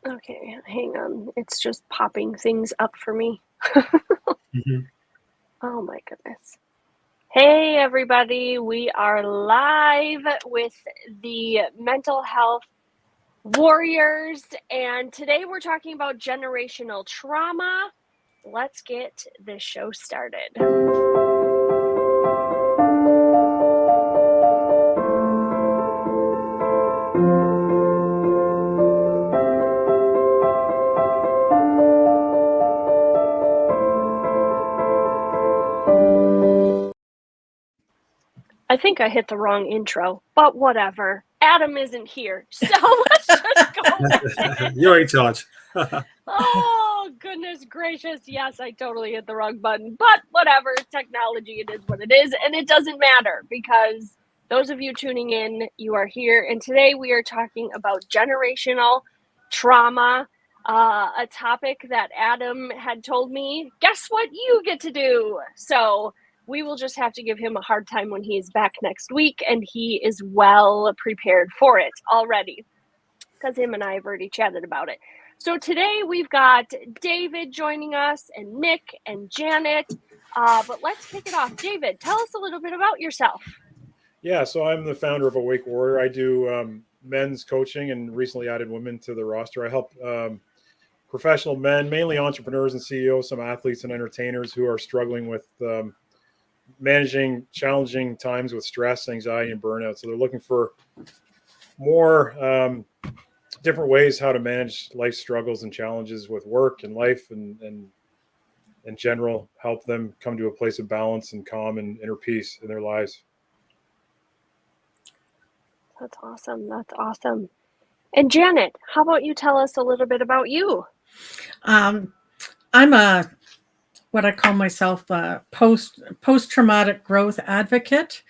Okay, hang on. It's just popping things up for me. Mhm. Oh my goodness. Hey everybody, we are live with the mental health warriors, and today we're talking about generational trauma. Let's get this show started. I think I hit the wrong intro, but whatever. Adam isn't here, so let's just go with it. You're in charge. Oh, goodness gracious. Yes, I totally hit the wrong button, but whatever. Technology, it is what it is, and it doesn't matter because those of you tuning in, you are here, and today we are talking about generational trauma, a topic that Adam had told me, guess what you get to do? So we will just have to give him a hard time when he is back next week, and he is well prepared for it already because him and I have already chatted about it. So today we've got David joining us and Nick and Janet. But let's kick it off. David, tell us a little bit about yourself. Yeah, so I'm the founder of Awake Warrior. I do men's coaching and recently added women to the roster. I help professional men, mainly entrepreneurs and CEOs, some athletes and entertainers who are struggling with managing challenging times with stress, anxiety, and burnout. So they're looking for more different ways how to manage life struggles and challenges with work and life and in general, help them come to a place of balance and calm and inner peace in their lives. That's awesome. That's awesome. And Janet, how about you tell us a little bit about you? I'm what I call myself a post-traumatic growth advocate.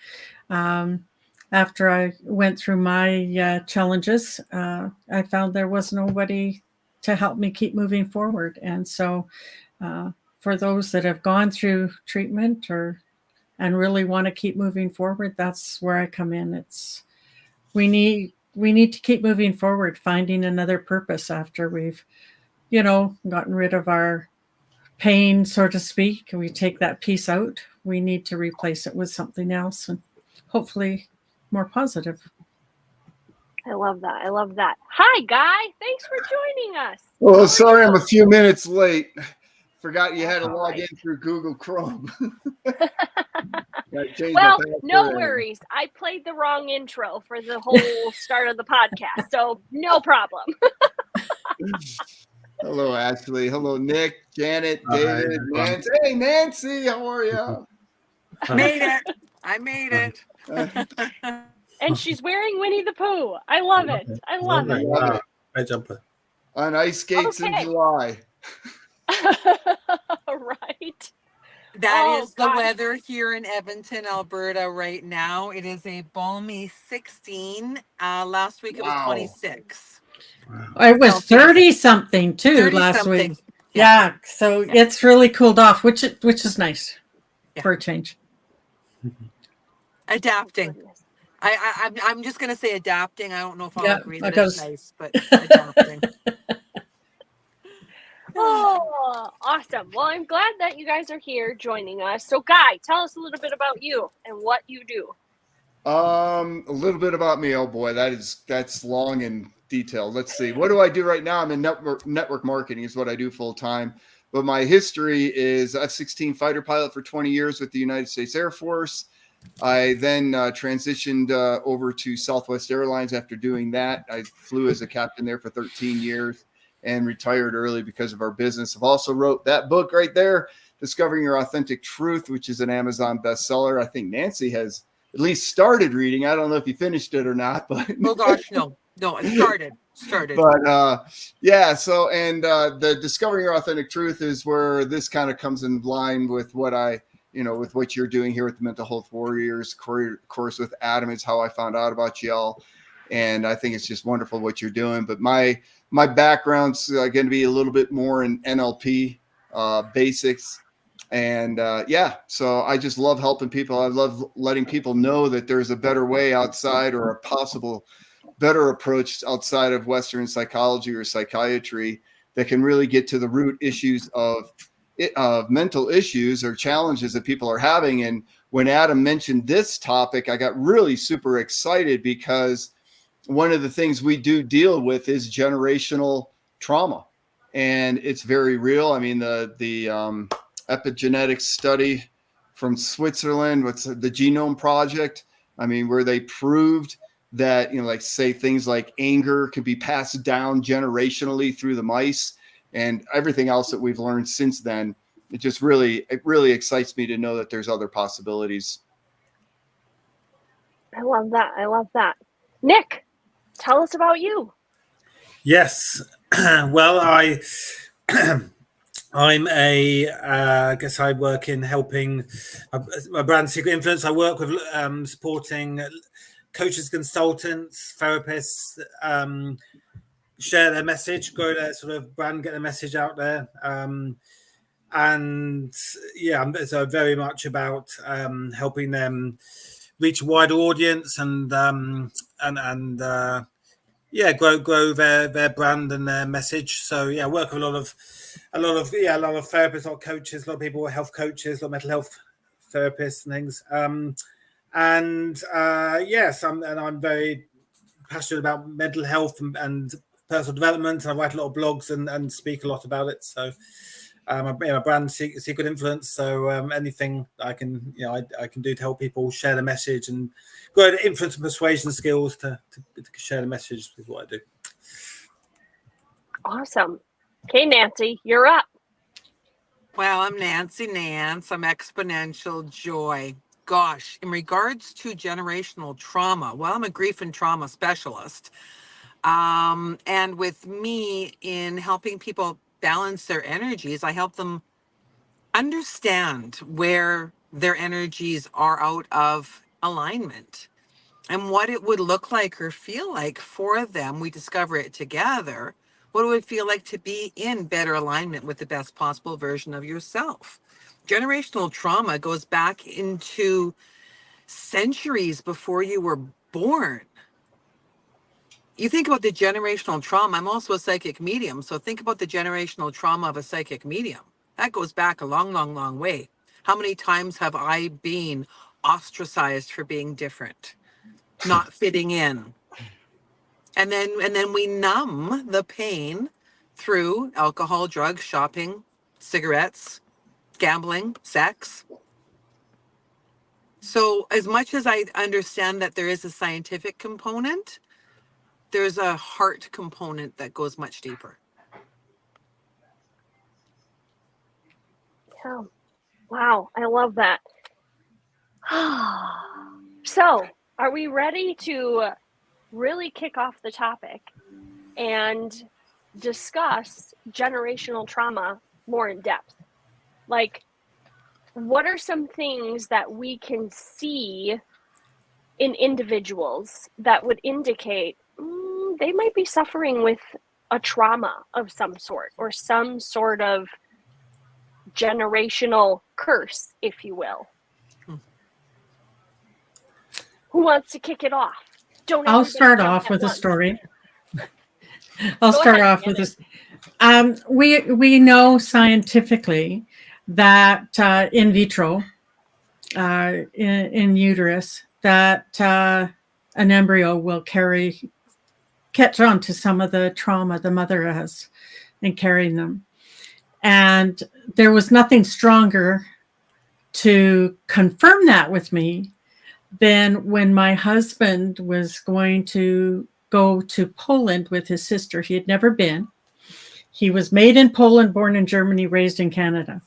After I went through my challenges, I found there was nobody to help me keep moving forward. And so for those that have gone through treatment and really want to keep moving forward, that's where I come in. We need to keep moving forward, finding another purpose after we've, gotten rid of our pain, so to speak. We take that piece out. We need to replace it with something else and hopefully more positive. I love that. I love that. Hi, Guy. Thanks for joining us. Well, sorry I'm a few minutes late. Forgot you had to log in through Google Chrome. Well, no worries. I played the wrong intro for the whole start of the podcast, so no problem. Hello, Ashley. Hello, Nick, Janet, David, Nance. Hey, Nancy, how are you? Made it. I made it. And she's wearing Winnie the Pooh. I love it. I love it. Love it. Hi, jumper. On ice skates in July. Right. That is the weather here in Edmonton, Alberta right now. It is a balmy 16. Last week it was 26. Wow. It was 30 something too last week. Yeah, so it's really cooled off, which is nice for a change. Adapting. I'm just going to say adapting. I don't know if I'll agree that it's nice, but adapting. Oh, awesome. Well, I'm glad that you guys are here joining us. So, Guy, tell us a little bit about you and what you do. A little bit about me. Oh boy, that's long and detailed. Let's see. What do I do right now? I'm in network marketing is what I do full time. But my history is F-16 fighter pilot for 20 years with the United States Air Force. I then transitioned over to Southwest Airlines after doing that. I flew as a captain there for 13 years and retired early because of our business. I've also wrote that book right there, Discovering Your Authentic Truth, which is an Amazon bestseller. I think Nancy has at least started reading. I don't know if you finished it or not, but oh gosh, no, it started. But yeah, so and the Discovering Your Authentic Truth is where this kind of comes in line with what with what you're doing here with the Mental Health Warriors course with Adam. Is how I found out about y'all. And I think it's just wonderful what you're doing. But my background's going to be a little bit more in NLP basics. And so I just love helping people. I love letting people know that there's a better way outside or a possible better approach outside of Western psychology or psychiatry that can really get to the root issues of mental issues or challenges that people are having. And when Adam mentioned this topic, I got really super excited because one of the things we do deal with is generational trauma, and it's very real. I mean, the epigenetics study from Switzerland, what's the Genome Project? I mean, where they proved that, like say things like anger can be passed down generationally through the mice, and everything else that we've learned since then. It really excites me to know that there's other possibilities. I love that. Nick, tell us about you. Yes. Well, I'm I guess I work in helping my brand Secret Influence. I work with supporting coaches, consultants, therapists, share their message, grow their sort of brand, get their message out there. And yeah, so very much about helping them reach a wider audience and grow their brand and their message. So yeah, I work with a lot of therapists, a lot of coaches, a lot of people, health coaches, a lot of mental health therapists and things. I'm very passionate about mental health and personal development. And I write a lot of blogs and speak a lot about it. So my brand Secret Influence. So anything I can do to help people share the message and grow the influence and persuasion skills to share the message is what I do. Awesome. Okay, Nancy, you're up. Well, I'm Nance. I'm Exponential Joy. Gosh, in regards to generational trauma, well, I'm a grief and trauma specialist. And with me in helping people balance their energies, I help them understand where their energies are out of alignment and what it would look like or feel like for them. We discover it together. What it would feel like to be in better alignment with the best possible version of yourself. Generational trauma goes back into centuries before you were born. You think about the generational trauma. I'm also a psychic medium. So think about the generational trauma of a psychic medium. That goes back a long, long, long way. How many times have I been ostracized for being different, not fitting in? And then we numb the pain through alcohol, drugs, shopping, cigarettes, gambling, sex. So as much as I understand that there is a scientific component, there's a heart component that goes much deeper. Yeah. Wow, I love that. So, are we ready to really kick off the topic and discuss generational trauma more in depth? Like, what are some things that we can see in individuals that would indicate they might be suffering with a trauma of some sort or some sort of generational curse, if you will? Who wants to kick it off? I'll start off with a story. We know scientifically that in vitro, in uterus, that an embryo will catch on to some of the trauma the mother has in carrying them. And there was nothing stronger to confirm that with me than when my husband was going to go to Poland with his sister. He had never been. He was made in Poland, born in Germany, raised in Canada.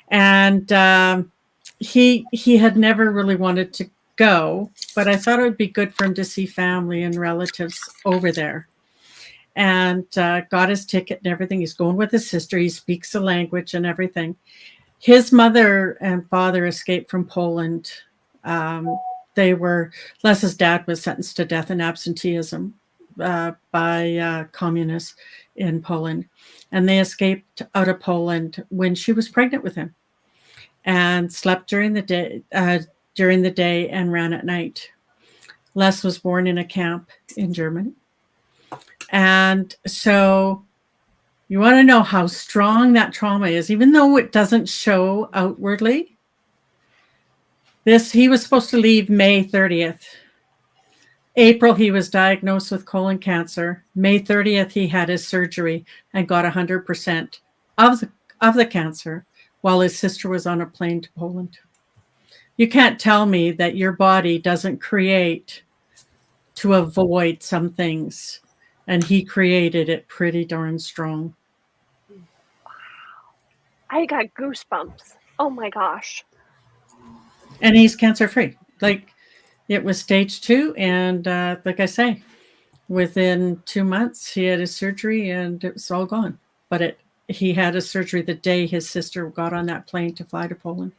And he had never really wanted to go, but I thought it would be good for him to see family and relatives over there. And got his ticket and everything. He's going with his sister. He speaks the language and everything. His mother and father escaped from Poland. Les's dad was sentenced to death in absenteeism by communists in Poland. And they escaped out of Poland when she was pregnant with him and slept during the day and ran at night. Les was born in a camp in Germany. And so you want to know how strong that trauma is, even though it doesn't show outwardly. He was supposed to leave May 30th. April, he was diagnosed with colon cancer. May 30th, he had his surgery and got 100% of the cancer while his sister was on a plane to Poland. You can't tell me that your body doesn't create to avoid some things. And he created it pretty darn strong. I got goosebumps. Oh my gosh. And he's cancer-free. Like, it was stage 2. And like I say, within 2 months, he had his surgery and it was all gone. But he had his surgery the day his sister got on that plane to fly to Poland.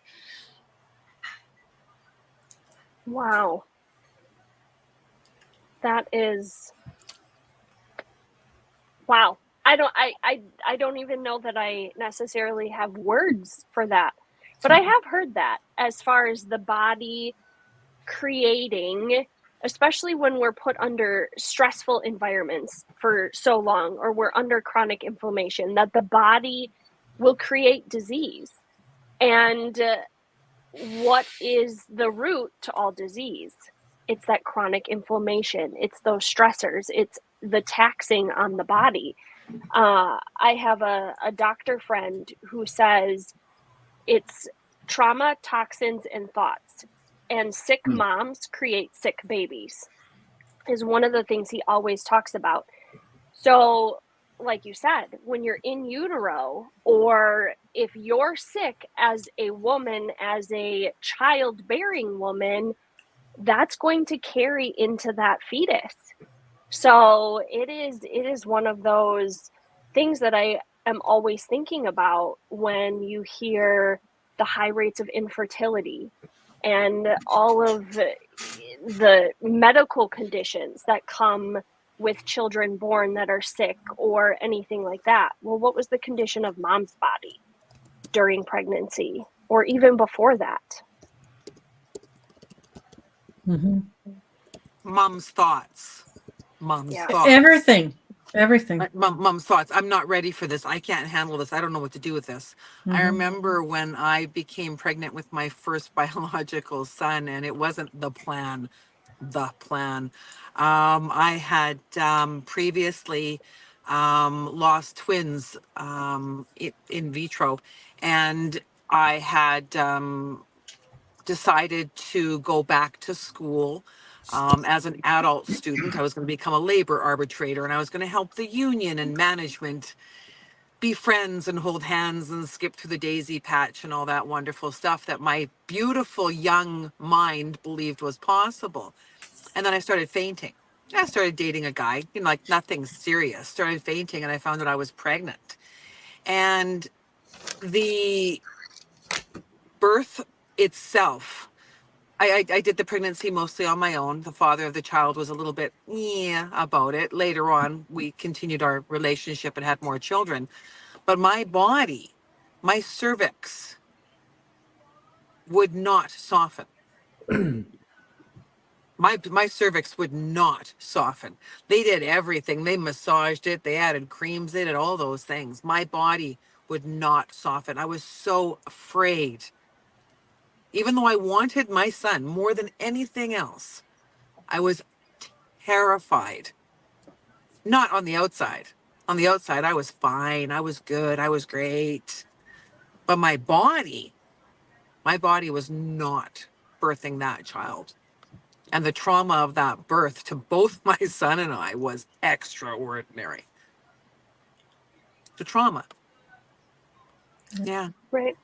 Wow. That is, wow. I don't even know that I necessarily have words for that. But I have heard that as far as the body creating, especially when we're put under stressful environments for so long, or we're under chronic inflammation, that the body will create disease. And what is the root to all disease? It's that chronic inflammation. It's those stressors. It's the taxing on the body. I have a doctor friend who says it's trauma, toxins, and thoughts. And sick moms create sick babies is one of the things he always talks about. So, like you said, when you're in utero, or if you're sick as a woman, as a childbearing woman, that's going to carry into that fetus. So it is one of those things that I am always thinking about when you hear the high rates of infertility and all of the medical conditions that come with children born that are sick or anything like that. Well, what was the condition of mom's body during pregnancy or even before that? Mm-hmm. Mom's thoughts. Mom's Yeah. thoughts. Everything. Mom's thoughts. I'm not ready for this. I can't handle this. I don't know what to do with this. Mm-hmm. I remember when I became pregnant with my first biological son, and it wasn't the plan. I had previously lost twins in vitro, and I had decided to go back to school. As an adult student, I was going to become a labor arbitrator, and I was going to help the union and management be friends and hold hands and skip through the daisy patch and all that wonderful stuff that my beautiful young mind believed was possible. And then I started fainting. I started dating a guy, like nothing serious, started fainting, and I found that I was pregnant. And the birth itself, I did the pregnancy mostly on my own. The father of the child was a little bit about it. Later on, we continued our relationship and had more children. But my body, my cervix, would not soften. My cervix would not soften. They did everything. They massaged it. They added creams. They did all those things. My body would not soften. I was so afraid. Even though I wanted my son more than anything else, I was terrified. Not on the outside. On the outside, I was fine. I was good. I was great. But my body was not birthing that child. And the trauma of that birth to both my son and I was extraordinary. The trauma. Yeah. Right.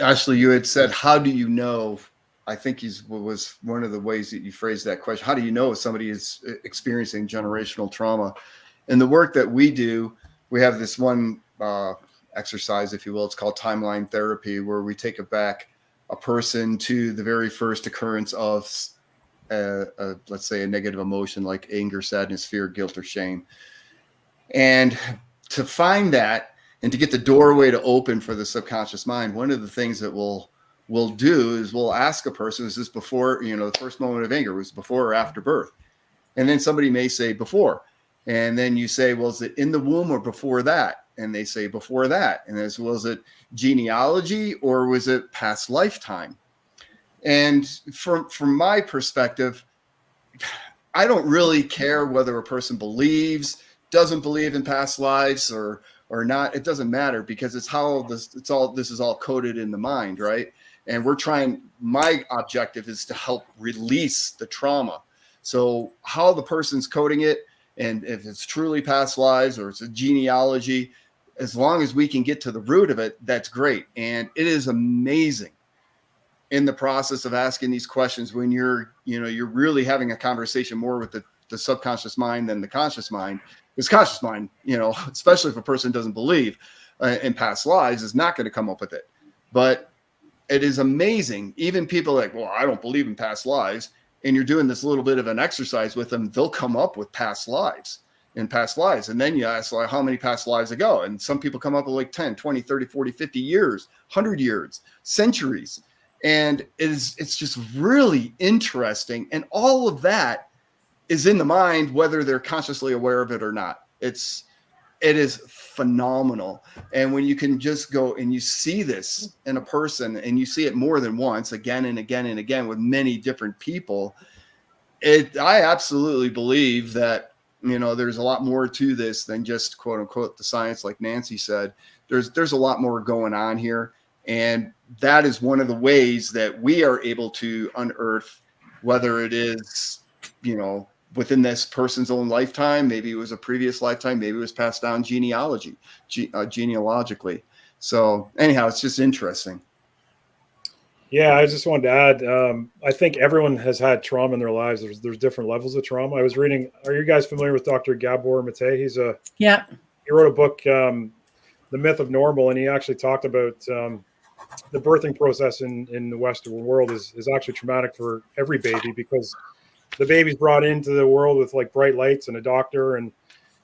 Ashley, you had said, how do you know? I think was one of the ways that you phrased that question. How do you know if somebody is experiencing generational trauma? In the work that we do, we have this one exercise, if you will. It's called timeline therapy, where we take it back a person to the very first occurrence of, let's say, a negative emotion like anger, sadness, fear, guilt, or shame. And to find that and to get the doorway to open for the subconscious mind, one of the things that we'll we'll do is we'll ask a person, is this before, the first moment of anger was before or after birth? And then somebody may say before. And then you say, well, is it in the womb or before that? And they say before that. And as well, is it genealogy or was it past lifetime? And from my perspective, I don't really care whether a person doesn't believe in past lives or not. It doesn't matter, because it's how this is all coded in the mind, right? And my objective is to help release the trauma. So how the person's coding it, and if it's truly past lives or it's a genealogy, as long as we can get to the root of it, that's great. And it is amazing in the process of asking these questions when you're really having a conversation more with the subconscious mind than the conscious mind. Because conscious mind, especially if a person doesn't believe in past lives, is not going to come up with it. But it is amazing. Even people like, well, I don't believe in past lives. And you're doing this little bit of an exercise with them, they'll come up with past lives. And then you ask, like, how many past lives ago? And some people come up with like 10, 20, 30, 40, 50 years, 100 years, centuries. And it's just really interesting. And all of that is in the mind, whether they're consciously aware of it or not. It is phenomenal. And when you can just go and you see this in a person, and you see it more than once, again and again and again with many different people, I absolutely believe that, there's a lot more to this than just quote unquote the science, like Nancy said. There's a lot more going on here. And that is one of the ways that we are able to unearth, whether it is, within this person's own lifetime, maybe it was a previous lifetime, maybe it was passed down genealogically. So anyhow, it's just interesting. Yeah, I just wanted to add, I think everyone has had trauma in their lives. There's different levels of trauma. I was reading, are you guys familiar with Dr. Gabor Mate? He wrote a book, The Myth of Normal, and he actually talked about the birthing process in the Western world is actually traumatic for every baby, because the baby's brought into the world with like bright lights and a doctor, and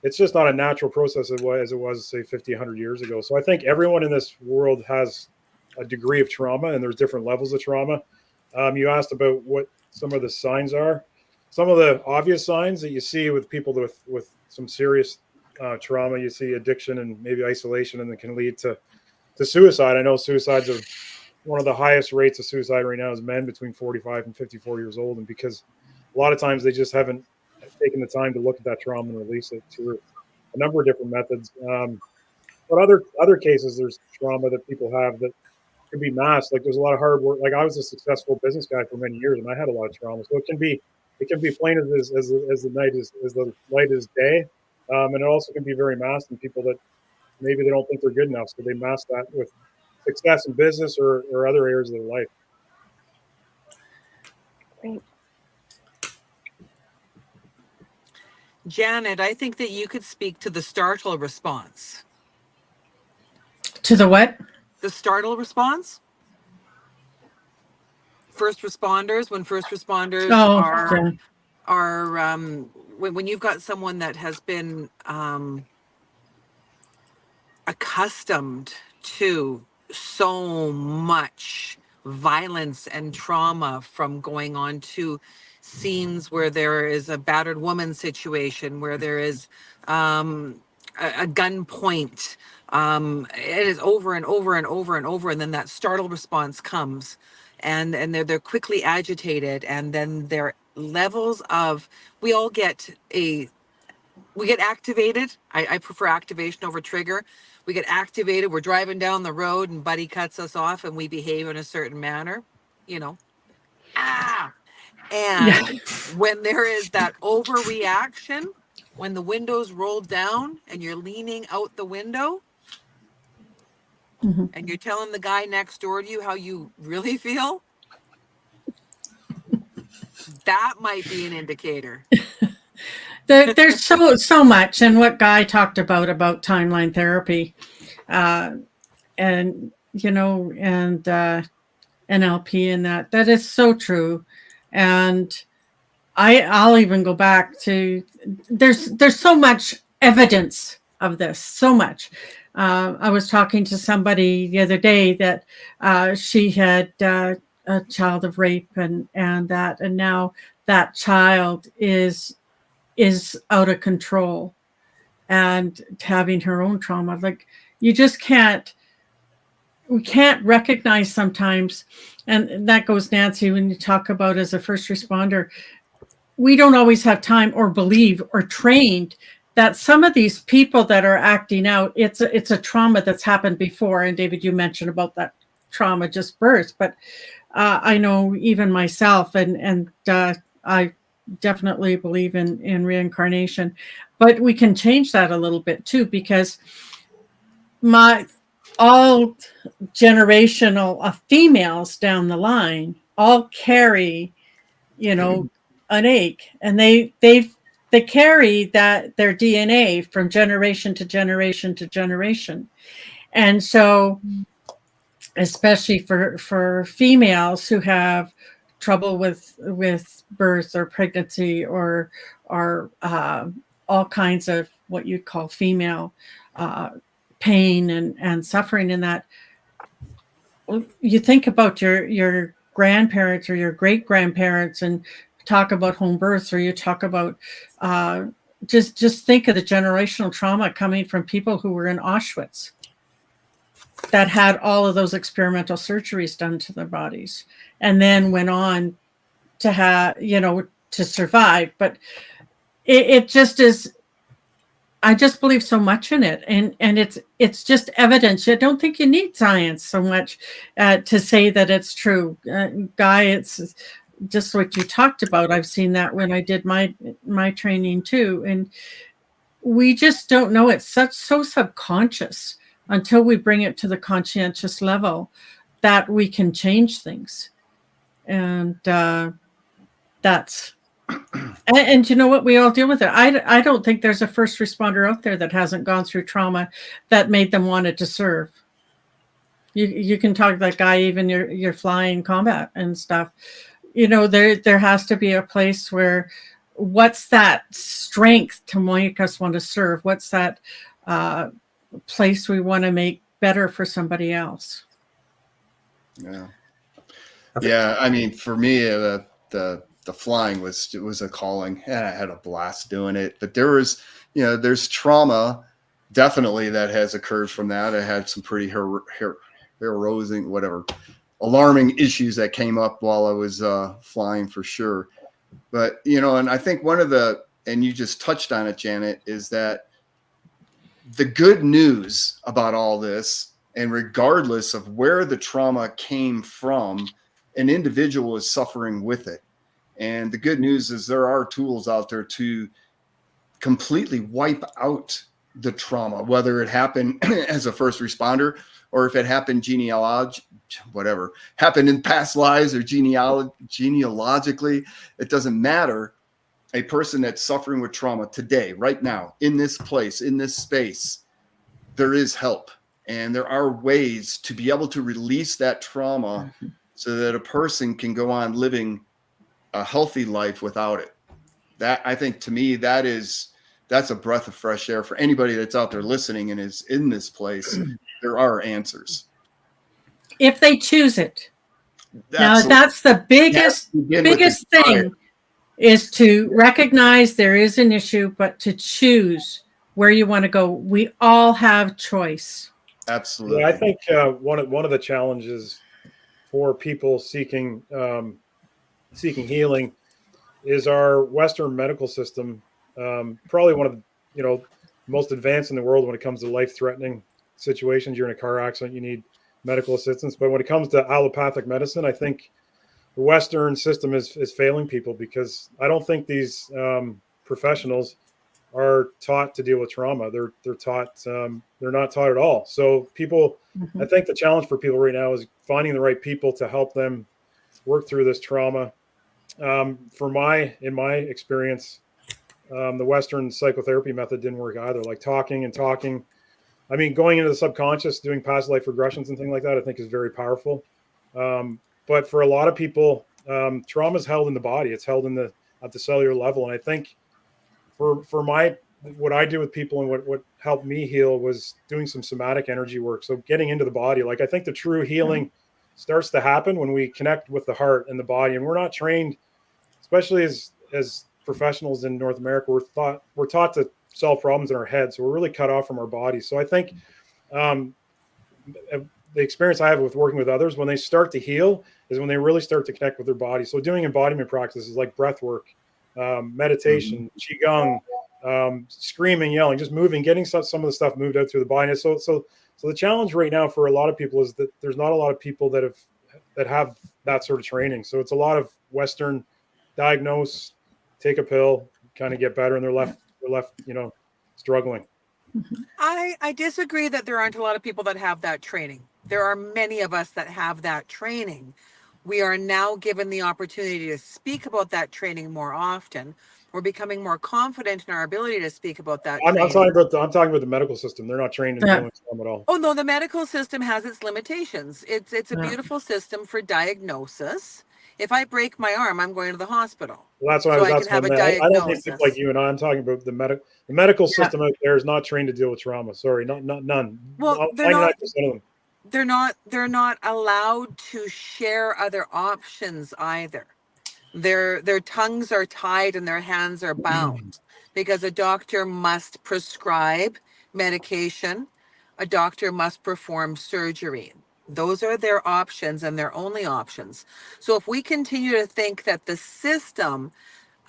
it's just not a natural process as it was, say, 50, 100 years ago. So I think everyone in this world has a degree of trauma, and there's different levels of trauma. You asked about what some of the signs are. Some of the obvious signs that you see with people with some serious trauma, you see addiction and maybe isolation, and that can lead to suicide. I know suicides are one of the highest rates of suicide right now is men between 45 and 54 years old. And because a lot of times they just haven't taken the time to look at that trauma and release it through a number of different methods. But other cases, there's trauma that people have that can be masked. Like there's a lot of hard work. Like I was a successful business guy for many years, and I had a lot of trauma. So it can be plain as the light is day, and it also can be very masked in people that maybe they don't think they're good enough, so they mask that with success in business or other areas of their life. Great. Janet, I think that you could speak to the startle response. To the what? The startle response? First responders, when first responders are when you've got someone that has been accustomed to so much violence and trauma, from going on to scenes where there is a battered woman situation, where there is a gunpoint. It is over and over and over and over, and then that startle response comes, and they're quickly agitated, and then their levels of we get activated. I prefer activation over trigger. We get activated. We're driving down the road and buddy cuts us off and we behave in a certain manner, And when there is that overreaction, when the window's rolled down and you're leaning out the window, and you're telling the guy next door to you how you really feel, that might be an indicator. There's so much, and what Guy talked about timeline therapy, and NLP, and that is so true. And I'll even go back to there's so much evidence of this, so much. I was talking to somebody the other day that she had a child of rape and now that child is out of control and having her own trauma. Like, we can't recognize sometimes, and that goes, Nancy, when you talk about as a first responder, we don't always have time or believe or trained that some of these people that are acting out, it's a trauma that's happened before. And David, you mentioned about that trauma just birth, but I know even myself, and I definitely believe in reincarnation, but we can change that a little bit too, because all generational females down the line all carry, an ache, and they carry that, their DNA, from generation to generation to generation. And so, especially for females who have trouble with birth or pregnancy or all kinds of what you'd call female pain and suffering in that, you think about your grandparents or your great grandparents and talk about home births, or you talk about just think of the generational trauma coming from people who were in Auschwitz that had all of those experimental surgeries done to their bodies and then went on to have, to survive. But it just is, I just believe so much in it, and it's just evidence. I don't think you need science so much to say that it's true. Guy, it's just what you talked about. I've seen that when I did my training too, and we just don't know. It's so subconscious until we bring it to the conscientious level that we can change things, and that's. And you know what? We all deal with it. I don't think there's a first responder out there that hasn't gone through trauma that made them wanted to serve. You can talk to that guy, even your flying combat and stuff. There has to be a place where, what's that strength to make us want to serve? What's that place we want to make better for somebody else? Yeah. I mean, for me, the flying was a calling, and I had a blast doing it. But there's trauma definitely that has occurred from that. I had some pretty alarming issues that came up while I was flying, for sure. But and I think and you just touched on it, Janet, is that the good news about all this, and regardless of where the trauma came from, an individual is suffering with it. And the good news is there are tools out there to completely wipe out the trauma, whether it happened as a first responder or if it happened happened in past lives or genealogically. It doesn't matter. A person that's suffering with trauma today, right now, in this place, in this space, there is help. And there are ways to be able to release that trauma so that a person can go on living a healthy life without it. That, I think, to me, that's a breath of fresh air for anybody that's out there listening and is in this place. There are answers if they choose it. Now, that's the biggest thing, is to recognize there is an issue, but to choose where you want to go. We all have choice. Absolutely. Yeah, I think one of the challenges for people seeking healing is our Western medical system. Probably one of the most advanced in the world when it comes to life-threatening situations. You're in a car accident, you need medical assistance. But when it comes to allopathic medicine, I think the Western system is failing people, because I don't think these professionals are taught to deal with trauma. They're not taught at all. So people, I think the challenge for people right now is finding the right people to help them work through this trauma. In my experience, the Western psychotherapy method didn't work either. Like talking. I mean, going into the subconscious, doing past life regressions and things like that, I think is very powerful. But for a lot of people, trauma is held in the body. It's held at the cellular level. And I think for my what I do with people and what helped me heal was doing some somatic energy work. So getting into the body. Like I think the true healing starts to happen when we connect with the heart and the body. And we're not trained, especially as professionals in North America, we're taught to solve problems in our head. So we're really cut off from our body. So I think the experience I have with working with others, when they start to heal, is when they really start to connect with their body. So doing embodiment practices like breath work, meditation, qigong, screaming, yelling, just moving, getting some of the stuff moved out through the body. So the challenge right now for a lot of people is that there's not a lot of people that have that sort of training. So it's a lot of Western diagnose, take a pill, kind of get better, and they're left, struggling. I disagree that there aren't a lot of people that have that training. There are many of us that have that training. We are now given the opportunity to speak about that training more often. We're becoming more confident in our ability to speak about that I'm training. talking about the medical system. They're not trained in doing trauma at all. Oh no, the medical system has its limitations. It's a beautiful system for diagnosis. If I break my arm, I'm going to the hospital. Well, that's why I can have a diagnosis. I don't think people like you and I'm talking about the medical system out there is not trained to deal with trauma. Sorry, none. Well, 99% of them. They're not allowed to share other options either. Their tongues are tied and their hands are bound because a doctor must prescribe medication. A doctor must perform surgery. Those are their options and their only options. So if we continue to think that the system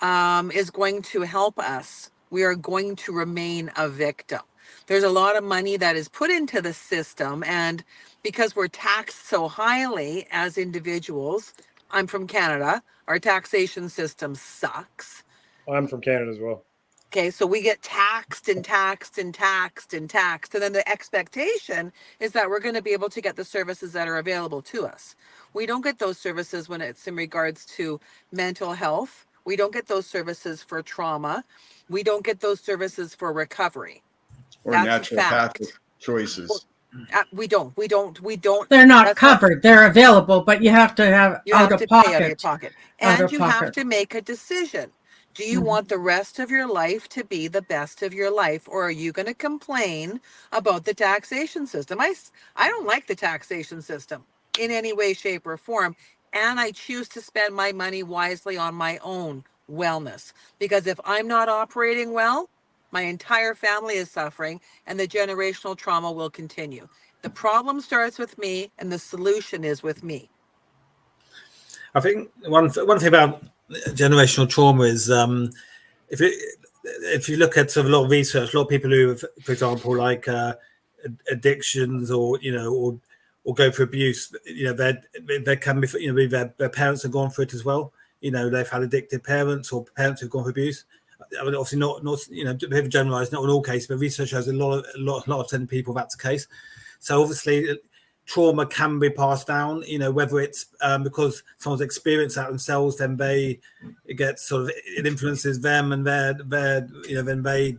is going to help us, we are going to remain a victim. There's a lot of money that is put into the system, and because we're taxed so highly as individuals, I'm from Canada, our taxation system sucks. I'm from Canada as well. Okay, so we get taxed and taxed and taxed and taxed. And then the expectation is that we're going to be able to get the services that are available to us. We don't get those services when it's in regards to mental health. We don't get those services for trauma. We don't get those services for recovery. Or naturopathic choices. We don't. They're not covered. They're available, but you have to have you out have of to pay pocket. out of your pocket. And you have to make a decision. Do you want the rest of your life to be the best of your life, or are you going to complain about the taxation system? I don't like the taxation system in any way, shape, or form, and I choose to spend my money wisely on my own wellness, because if I'm not operating well, my entire family is suffering, and the generational trauma will continue. The problem starts with me, and the solution is with me. I think one thing about generational trauma is if you look at sort of a lot of research, a lot of people who have, for example, like addictions or go through abuse, there can be their parents have gone through it as well. They've had addictive parents or parents who've gone through abuse. I mean, obviously not to generalize, not in all cases, but research shows a lot of people that's the case. So obviously trauma can be passed down, whether it's because someone's experienced that themselves, then it influences them, and then they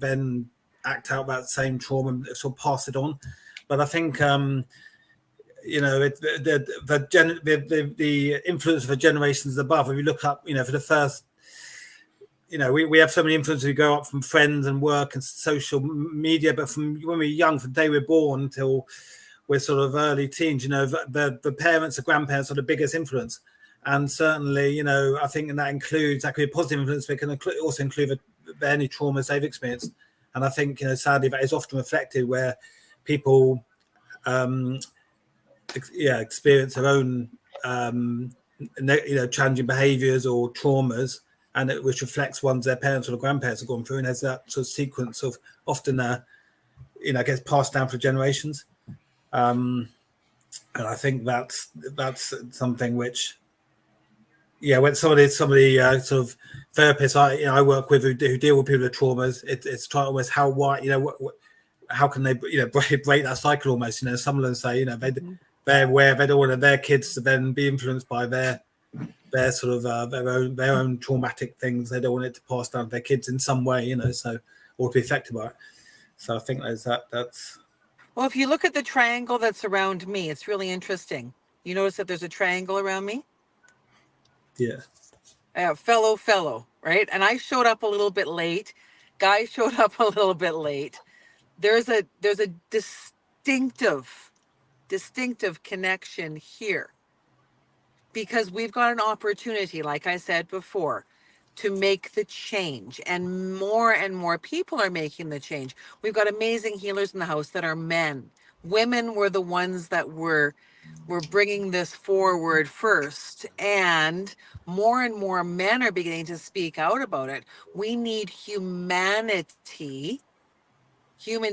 act out that same trauma and sort of pass it on. But I think the influence of the generations above, if you look up, for the first, we have so many influences who go up from friends and work and social media, but from when we're young, from the day we're born until we're sort of early teens, the parents, the grandparents are the biggest influence. And certainly, I think that could be a positive influence, but it can also include any traumas they've experienced. And I think, sadly, that is often reflected where people, experience their own, challenging behaviours or traumas, and which reflects their parents or the grandparents have gone through, and has that sort of sequence of often, gets passed down for generations. And I think that's something which, when somebody sort of therapists I work with who deal with people with traumas, it's trying almost how can they break that cycle almost. Some of them say they're aware they don't want their kids to then be influenced by their sort of their own traumatic things. They don't want it to pass down to their kids in some way, or to be affected by it. So I think that's. Well, if you look at the triangle that's around me, it's really interesting. You notice that there's a triangle around me? Yeah. Fellow, right? And I showed up a little bit late Guy showed up a little bit late. There's a distinctive connection here, because we've got an opportunity, like I said before, to make the change, and more people are making the change. We've got amazing healers in the house that are men. Women were the ones that were bringing this forward first, and more men are beginning to speak out about it. We need human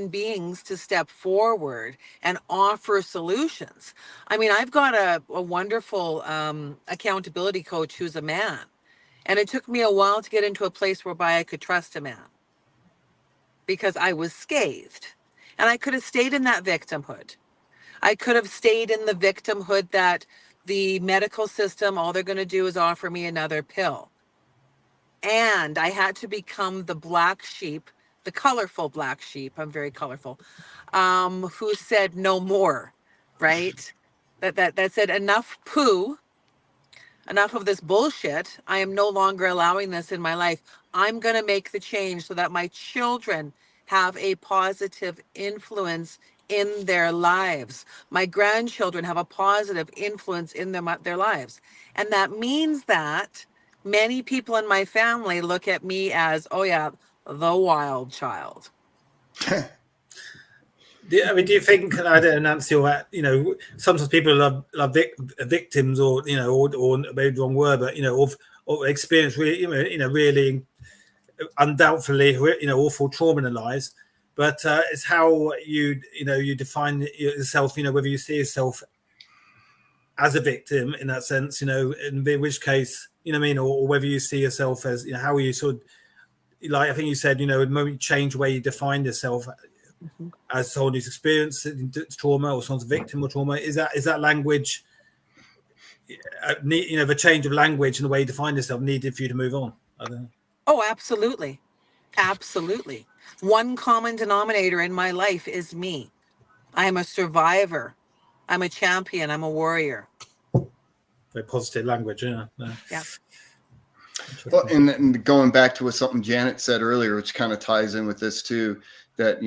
beings to step forward and offer solutions. I mean, I've got a wonderful accountability coach who's a man, and it took me a while to get into a place whereby I could trust a man, because I was scathed, and I could have stayed in that victimhood. I could have stayed in the victimhood that the medical system, all they're going to do is offer me another pill. And I had to become the black sheep, the colorful black sheep. I'm very colorful. Who said no more, right? That said, enough poo, enough of this bullshit. I am no longer allowing this in my life. I'm going to make the change so that my children have a positive influence in their lives. My grandchildren have a positive influence in their lives. And that means that many people in my family look at me as, oh yeah, the wild child. I mean, do you think, I don't know, Nancy, or sometimes people are victims, or or maybe the wrong word, but or experience really, really undoubtedly, awful trauma in their lives. But it's how you define yourself, whether you see yourself as a victim in that sense, in which case, or whether you see yourself as, how you sort of, like I think you said, the moment you change the way you define yourself as someone who's experienced trauma, or someone's a victim of trauma, is that language, the change of language and the way you define yourself needed for you to move on? I don't know. Oh, absolutely. Absolutely. One common denominator in my life is me. I am a survivor. I'm a champion. I'm a warrior. Very positive language, yeah. Yeah. Well, and going back to what something Janet said earlier, which kind of ties in with this too, that,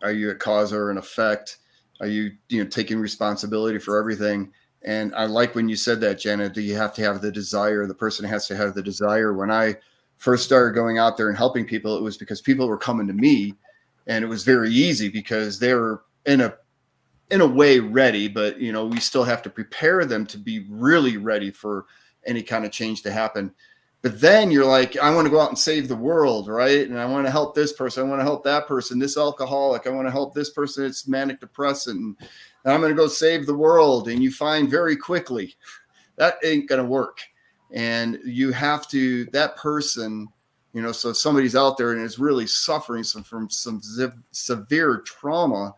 are you a cause or an effect? Are you, taking responsibility for everything? And I like when you said that, Janet, that you have to have the desire. The person has to have the desire. When I first started going out there and helping people, it was because people were coming to me, and it was very easy because they were in a way ready, but we still have to prepare them to be really ready for any kind of change to happen. But then you're like, I want to go out and save the world, right? And I want to help this person. I want to help that person, this alcoholic. I want to help this person. It's manic depressant. And I'm going to go save the world. And you find very quickly that ain't going to work. And you have to, that person, so if somebody's out there and is really suffering from some severe trauma,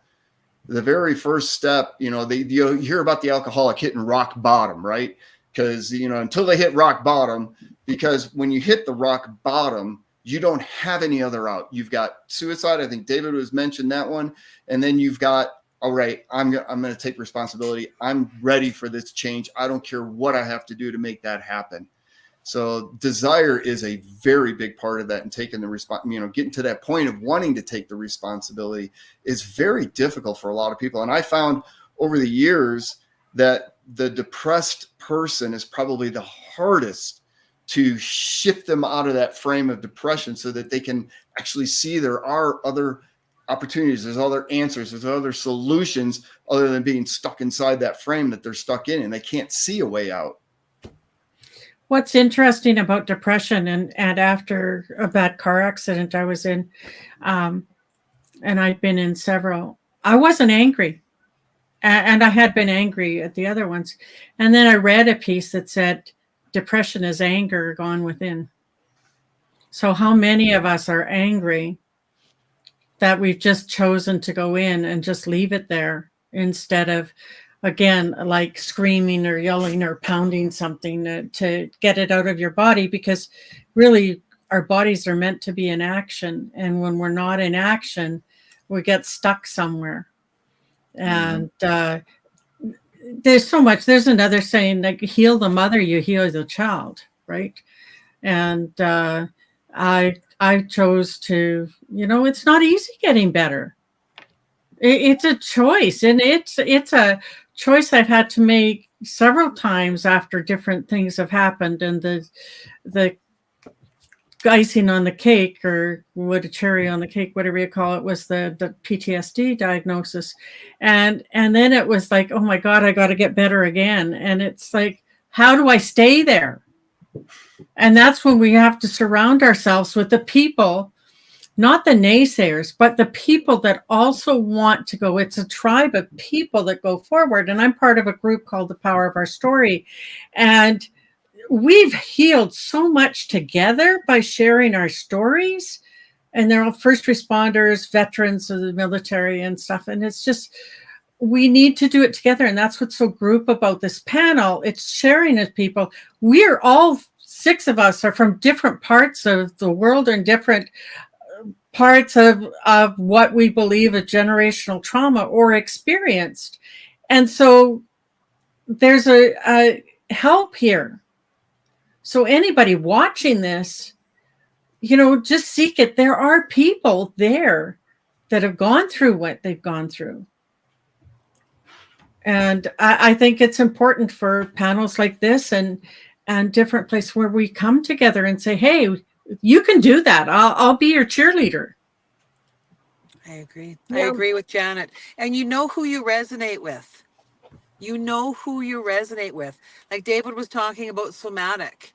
the very first step, you hear about the alcoholic hitting rock bottom, right? Because, until they hit rock bottom, because when you hit the rock bottom, you don't have any other out. You've got suicide. I think David was mentioned that one. And then you've got, all right, I'm going to take responsibility. I'm ready for this change. I don't care what I have to do to make that happen. So desire is a very big part of that, and taking the getting to that point of wanting to take the responsibility is very difficult for a lot of people. And I found over the years that the depressed person is probably the hardest to shift them out of that frame of depression, so that they can actually see there are other opportunities, there's other answers, there's other solutions other than being stuck inside that frame that they're stuck in, and they can't see a way out. What's interesting about depression, and after a bad car accident I was in, and I've been in several, I wasn't angry. And I had been angry at the other ones. And then I read a piece that said, depression is anger gone within. So how many of us are angry that we've just chosen to go in and just leave it there, instead of, again, like screaming or yelling or pounding something to get it out of your body? Because really our bodies are meant to be in action. And when we're not in action, we get stuck somewhere. And there's so much. There's another saying, like, heal the mother, you heal the child, right? And I I chose to, it's not easy getting better. It's a choice, and it's a choice I've had to make several times after different things have happened, and the icing on the cake, or what, a cherry on the cake, whatever you call it, was the PTSD diagnosis. And then it was like, oh my God, I got to get better again. And it's like, how do I stay there? And that's when we have to surround ourselves with the people, not the naysayers, but the people that also want to go. It's a tribe of people that go forward. And I'm part of a group called The Power of Our Story. And we've healed so much together by sharing our stories. And they're all first responders, veterans of the military and stuff. And it's just, we need to do it together. And that's what's so group about this panel. It's sharing with people. We're all, 6 of us are from different parts of the world and different parts of what we believe is generational trauma or experienced. And so there's a help here. So anybody watching this, just seek it. There are people there that have gone through what they've gone through. And I think it's important for panels like this and different places where we come together and say, hey, you can do that. I'll be your cheerleader. I agree. Yeah. I agree with Janet. And you know who you resonate with. You know who you resonate with. Like David was talking about somatic.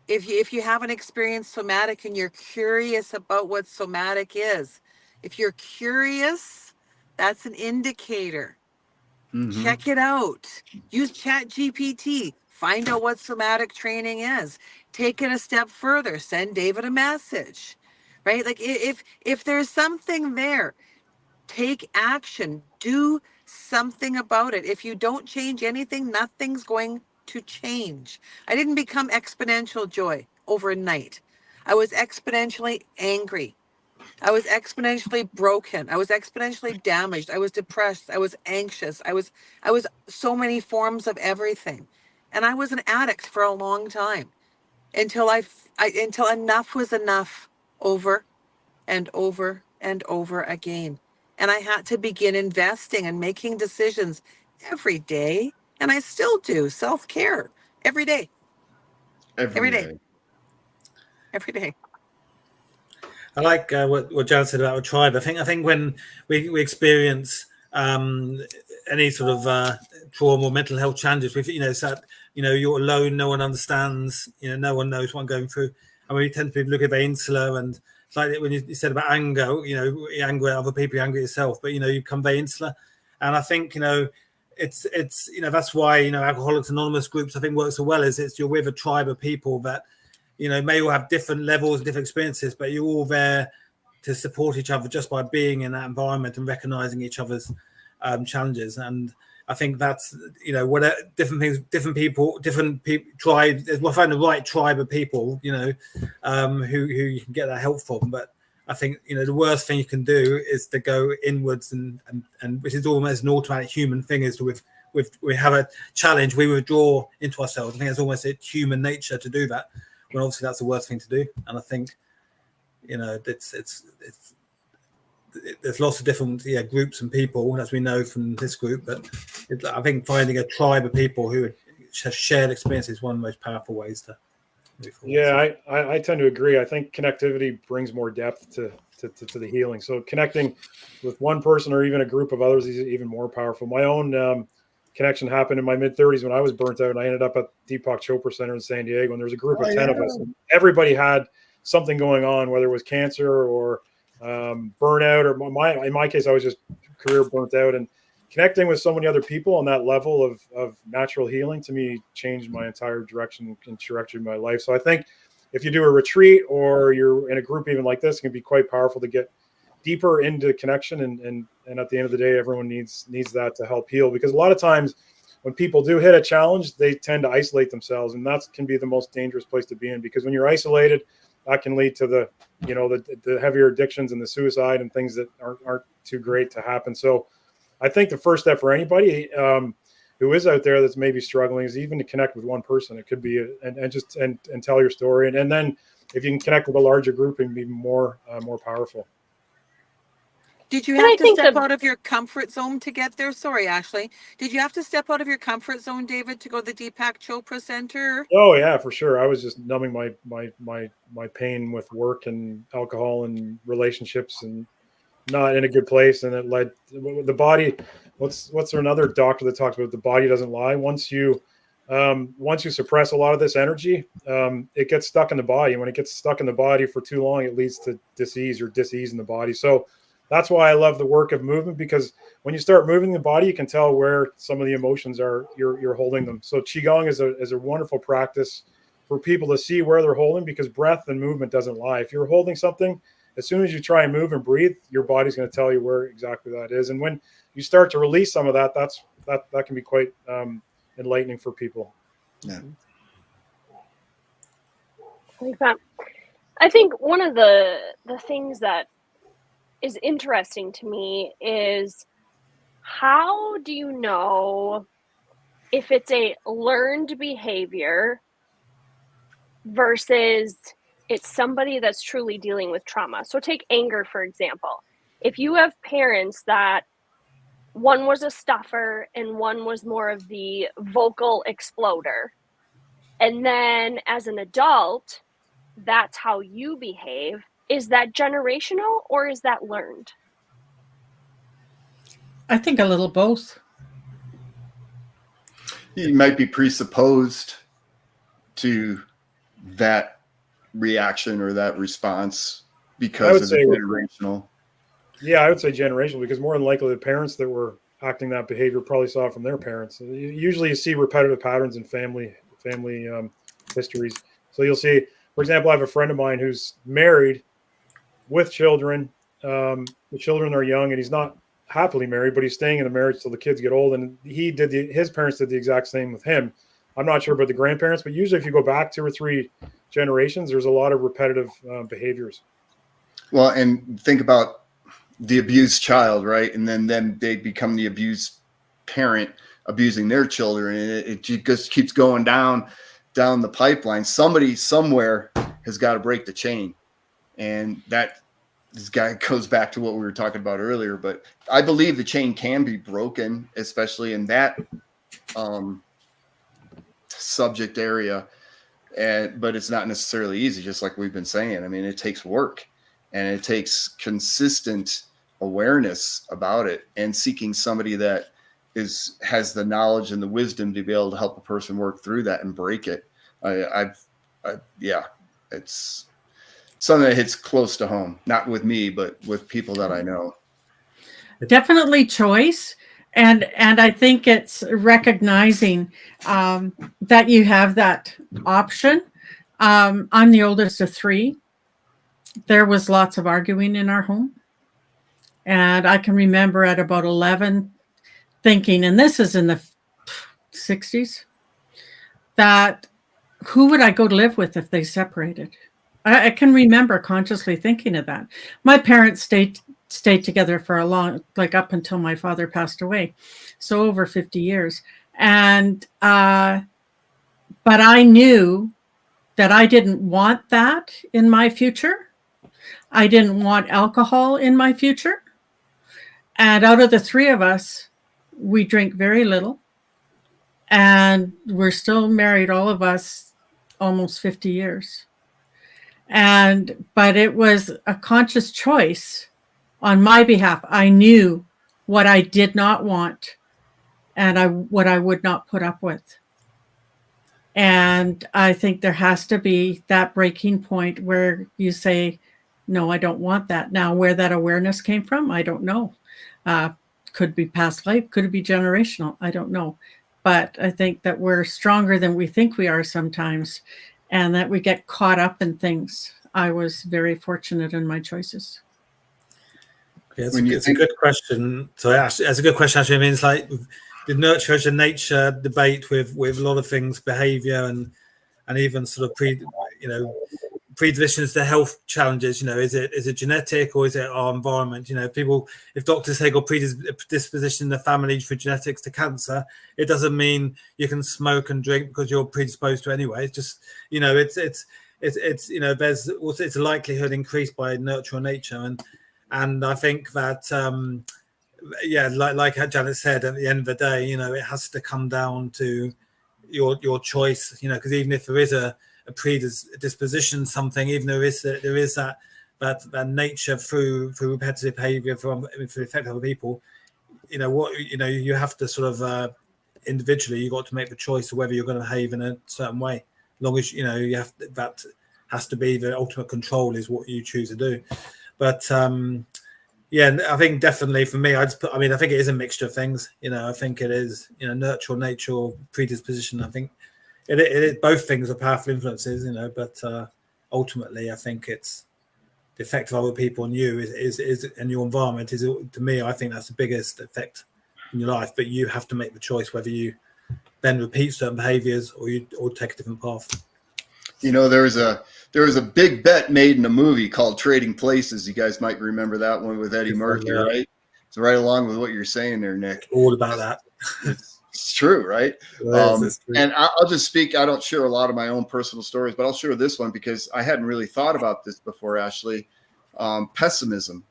If you haven't experienced somatic and you're curious about what somatic is, if you're curious, that's an indicator. Mhm. Check it out. Use ChatGPT. Find out what somatic training is. Take it a step further. Send David a message, right? Like if there's something there, take action. Do something about it. If you don't change anything, nothing's going to change. I didn't become exponential joy overnight. I was exponentially angry. I was exponentially broken. I was exponentially damaged. I was depressed. I was anxious. I was so many forms of everything. And I was an addict for a long time until until enough was enough, over and over and over again. And I had to begin investing and making decisions every day. And I still do self-care every day. Every day. Every day. I like what Janet said about a tribe. I think when we experience any sort of trauma or mental health challenges, it's that you're alone, no one understands, no one knows what I'm going through, and we tend to look at the insular. And it's like when you said about anger, you're angry at other people, you're angry at yourself, but you become very insular. And I think it's that's why Alcoholics Anonymous groups I think work so well. Is you're with a tribe of people that may all have different levels, different experiences, but you're all there to support each other just by being in that environment and recognizing each other's challenges. And I think that's, what different things, different people try. We'll find the right tribe of people, who you can get that help from. But I think, the worst thing you can do is to go inwards and which is almost an automatic human thing, is to we have a challenge, we withdraw into ourselves. I think it's almost a human nature to do that. When obviously that's the worst thing to do. And I think, there's lots of different groups and people, as we know from this group, but I think finding a tribe of people who have shared experience is one of the most powerful ways to move forward. Yeah, I tend to agree. I think connectivity brings more depth to the healing. So connecting with one person or even a group of others is even more powerful. My own connection happened in my mid-30s when I was burnt out, and I ended up at Deepak Chopra Center in San Diego, and there was a group of 10 of us. And everybody had something going on, whether it was cancer or burnout, or in my case, I was just career burnt out. And connecting with so many other people on that level of natural healing, to me, changed my entire direction and trajectory of my life. So I think if you do a retreat or you're in a group even like this, it can be quite powerful to get deeper into connection, and at the end of the day, everyone needs that to help heal, because a lot of times when people do hit a challenge, they tend to isolate themselves, and that can be the most dangerous place to be in, because when you're isolated, that can lead to the heavier addictions and the suicide and things that aren't too great to happen. So I think the first step for anybody who is out there that's maybe struggling is even to connect with one person. It could be and tell your story, and then if you can connect with a larger group, it can be more powerful. Did you And I have to think step the- out of your comfort zone to get there? Sorry, Ashley. Did you have to step out of your comfort zone, David, to go to the Deepak Chopra Center? Oh yeah, for sure. I was just numbing my pain with work and alcohol and relationships, and not in a good place. And it led the body. What's there another doctor that talks about the body doesn't lie. Once you suppress a lot of this energy, it gets stuck in the body. And when it gets stuck in the body for too long, it leads to dis-ease in the body. So that's why I love the work of movement, because when you start moving the body, you can tell where some of the emotions are. You're holding them. So Qigong is a wonderful practice for people to see where they're holding, because breath and movement doesn't lie. If you're holding something, as soon as you try and move and breathe, your body's going to tell you where exactly that is. And when you start to release some of that, that can be quite enlightening for people. Yeah. Like that. I think one of the things that is interesting to me is, how do you know if it's a learned behavior versus it's somebody that's truly dealing with trauma? So take anger, for example. If you have parents that one was a stuffer and one was more of the vocal exploder, and then as an adult, that's how you behave, is that generational or is that learned? I think a little both. You might be presupposed to that reaction or that response because of the generational. Yeah, I would say generational, because more than likely the parents that were acting that behavior probably saw it from their parents. Usually you see repetitive patterns in family histories. So you'll see, for example, I have a friend of mine who's married with children. The children are young and he's not happily married, but he's staying in the marriage till the kids get old. And his parents did the exact same with him. I'm not sure about the grandparents, but usually if you go back 2 or 3 generations, there's a lot of repetitive behaviors. Well, and think about the abused child, right? And then they become the abused parent abusing their children, and it just keeps going down the pipeline. Somebody somewhere has got to break the chain, and this guy goes back to what we were talking about earlier. But I believe the chain can be broken, especially in that subject area. But it's not necessarily easy, just like we've been saying. I mean, it takes work, and it takes consistent awareness about it, and seeking somebody that has the knowledge and the wisdom to be able to help a person work through that and break it. Yeah, it's something that hits close to home, not with me, but with people that I know. Definitely choice. And I think it's recognizing that you have that option. I'm the oldest of 3. There was lots of arguing in our home. And I can remember at about 11 thinking, and this is in the 60s, that who would I go to live with if they separated? I can remember consciously thinking of that. My parents stayed together for a long, like up until my father passed away. So over 50 years. And, but I knew that I didn't want that in my future. I didn't want alcohol in my future. And out of the 3 of us, we drink very little. And we're still married, all of us, almost 50 years. But it was a conscious choice on my behalf. I knew what I did not want and what I would not put up with. And I think there has to be that breaking point where you say, no, I don't want that. Now, where that awareness came from, I don't know. Could be past life, could it be generational? I don't know. But I think that we're stronger than we think we are sometimes, and that we get caught up in things. I was very fortunate in my choices. Yeah, it's a good question. So that's a good question. Actually, I mean, it's like the nurture versus nature debate with a lot of things, behavior and even sort of predispositions to health challenges. Is it genetic or is it our environment? People, if doctors say got predisposition in the family for genetics to cancer, it doesn't mean you can smoke and drink because you're predisposed to anyway. It's just, it's there's also it's a likelihood increased by nurture or nature, and I think that like Janet said, at the end of the day, it has to come down to your choice, because even if there is a predisposition, something, even there is that nature through repetitive behavior through the effect of other people, you have to sort of individually, you got to make the choice of whether you're going to behave in a certain way. As long as you have that has to be the ultimate control is what you choose to do. But I think definitely for me, I think it is a mixture of things. I think it is nurture or nature or predisposition. I think it both things are powerful influences. But ultimately, I think it's the effect of other people on you is and your environment is, to me, I think that's the biggest effect in your life. But you have to make the choice whether you then repeat certain behaviors or take a different path. There was a big bet made in a movie called Trading Places. You guys might remember that one with Eddie Murphy, right? It's right along with what you're saying there, Nick. All about that. It's true, right? It's true. And I'll just speak. I don't share a lot of my own personal stories, but I'll share this one because I hadn't really thought about this before, Ashley. Pessimism.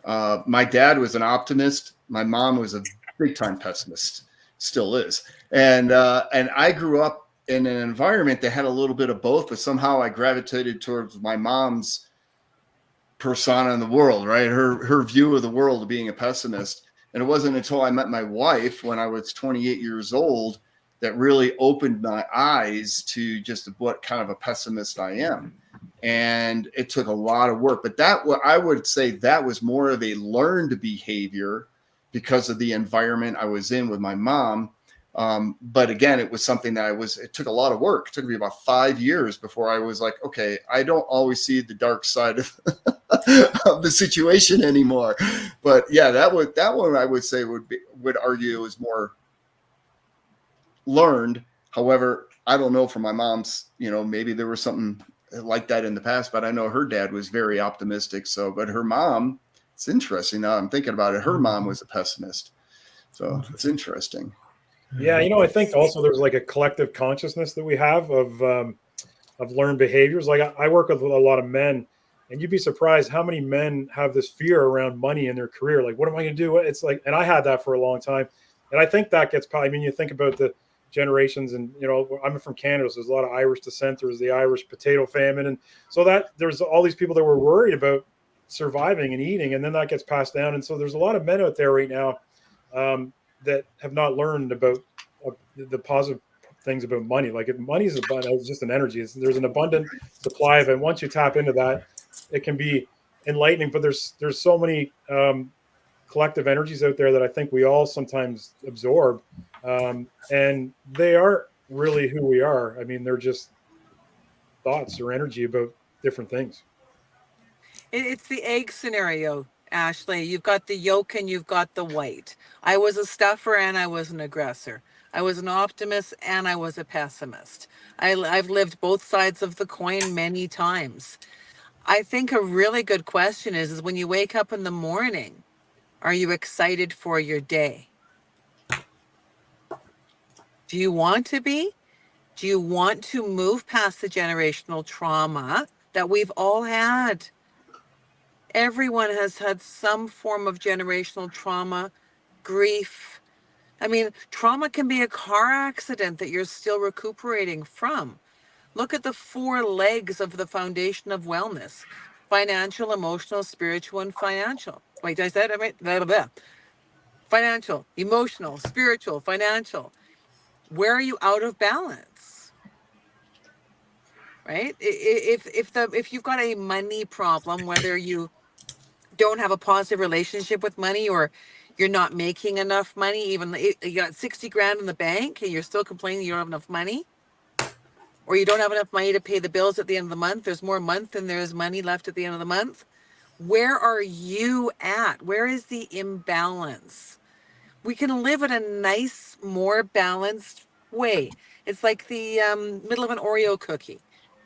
My dad was an optimist. My mom was a big-time pessimist, still is. And I grew up in an environment that had a little bit of both, but somehow I gravitated towards my mom's persona in the world, right? Her view of the world of being a pessimist. And it wasn't until I met my wife when I was 28 years old that really opened my eyes to just what kind of a pessimist I am. And it took a lot of work, but I would say that was more of a learned behavior because of the environment I was in with my mom. But again, it was something that it took a lot of work. It took me about 5 years before I was like, okay, I don't always see the dark side of, of the situation anymore. But yeah, that one I would say would argue is more learned. However, I don't know from my mom's, maybe there was something like that in the past, but I know her dad was very optimistic. But her mom, it's interesting now I'm thinking about it. Her mom was a pessimist. So it's interesting. Yeah, I think also there's like a collective consciousness that we have of learned behaviors. Like I work with a lot of men, and you'd be surprised how many men have this fear around money in their career. Like, what am I going to do? It's like, and I had that for a long time, and I think that gets probably. I mean, you think about the generations, and I'm from Canada, so there's a lot of Irish descent. There's the Irish potato famine, and so that there's all these people that were worried about surviving and eating, and then that gets passed down. And so there's a lot of men out there right now that have not learned about the positive things about money. Like money is just an energy. There's an abundant supply of it. Once you tap into that, it can be enlightening. But there's so many collective energies out there that I think we all sometimes absorb, and they aren't really who we are. I mean, they're just thoughts or energy about different things. It's the egg scenario, Ashley. You've got the yolk and you've got the white. I was a stuffer and I was an aggressor. I was an optimist and I was a pessimist. I've lived both sides of the coin many times. I think a really good question is when you wake up in the morning, are you excited for your day? Do you want to be? Do you want to move past the generational trauma that we've all had? Everyone has had some form of generational trauma, grief. I mean, trauma can be a car accident that you're still recuperating from. Look at the 4 legs of the foundation of wellness: financial, emotional, spiritual, and financial. Wait, did I say it right? Blah, blah, blah. Financial, emotional, spiritual, financial. Where are you out of balance? Right? If you've got a money problem, whether you don't have a positive relationship with money, or you're not making enough money, even you got 60 grand in the bank and you're still complaining you don't have enough money, or you don't have enough money to pay the bills at the end of the month, there's more month than there is money left at the end of the month. Where are you at? Where is the imbalance? We can live in a nice, more balanced way. It's like the middle of an Oreo cookie.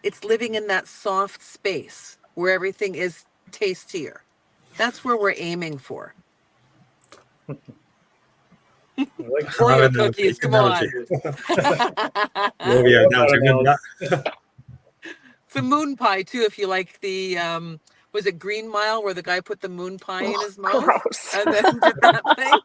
It's living in that soft space where everything is tastier. That's where we're aiming for. Like Oreo cookies, come on. It's The moon pie too, if you like the was it Green Mile where the guy put the moon pie in his mouth Gross. and then did that thing?